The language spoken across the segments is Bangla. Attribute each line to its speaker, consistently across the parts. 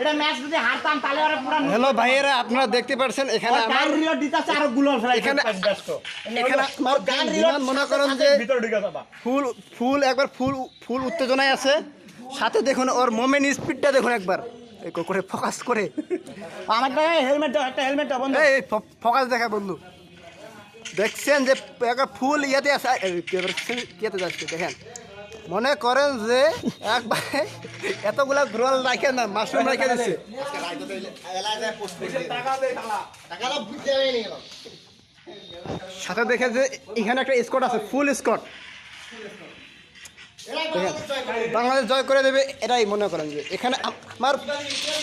Speaker 1: এটা ম্যাচ যদি হারতাম তাহলে ওরা পুরো
Speaker 2: হ্যালো ভাইয়েরা, আপনারা দেখতে পাচ্ছেন এখানে
Speaker 1: গান রিলোড দিতেছে আর গুলোর ফেলাই
Speaker 2: এখানে
Speaker 1: ব্যস্ত
Speaker 2: এখানে আমার
Speaker 1: গান
Speaker 2: বিমান মনে করেন যে
Speaker 1: ভিতরে ঢুকে যাবা
Speaker 2: ফুল ফুল একবার ফুল ফুল উত্তেজনায় আছে। সাথে দেখুন ওর মোমেন্ট স্পিডটা দেখুন একবার করে ফোকাস করে।
Speaker 1: আমার হেলমেট দাও, একটা হেলমেট দাও বন্ধু।
Speaker 2: এই ফোকাস দেখা বন্ধু, দেখছেন যে একবার ফুল ইয়াতে আছে, ইয়েতে যাচ্ছে দেখেন। মনে করেন যে একবার এতগুলা গ্রোয়াল রাখে না, মাশরুম রেখে দিচ্ছে। সাথে দেখে যে এখানে একটা স্কট আছে, ফুল স্কট। বাংলাদেশ জয় করে দেবে এটাই মনে করেন যে এখানে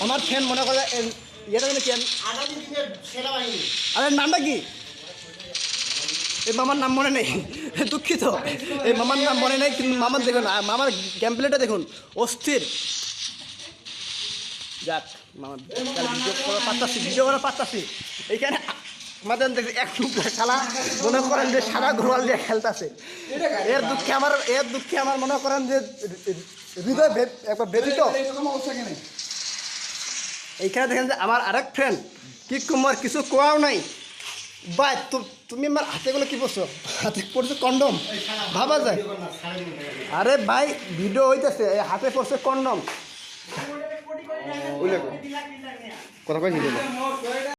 Speaker 2: আমার ফ্যান মনে করে ইয়েটা কি আরে নামটা কি, এই মামার নাম মনে নেই, দুঃখিত, এই মামার নাম মনে নেই, কিন্তু মামার দেখুন, মামার গেম প্লেটা দেখুন, অস্থির। যাক মামার ভিডিও করা পারতাছি। এইখানে আমাদের দেখছি এক খেলা মনে করেন যে সারা ঘোরাল দিয়ে খেলতেছে। এর দুঃখে আমার মনে করেন যে হৃদয় একবার ব্যথিত। এইখানে দেখেন যে আমার আরেক ফ্রেন্ড কি কুমার কিছু কোয়াও নাই ভাই, তুমি আমার হাতে গুলো কি পড়ছো, হাতে পড়ছে কন্ডম, ভাবা যায়। আরে ভাই ভিডিও হইতেছে, হাতে পড়ছে কন্ডম, কথা কই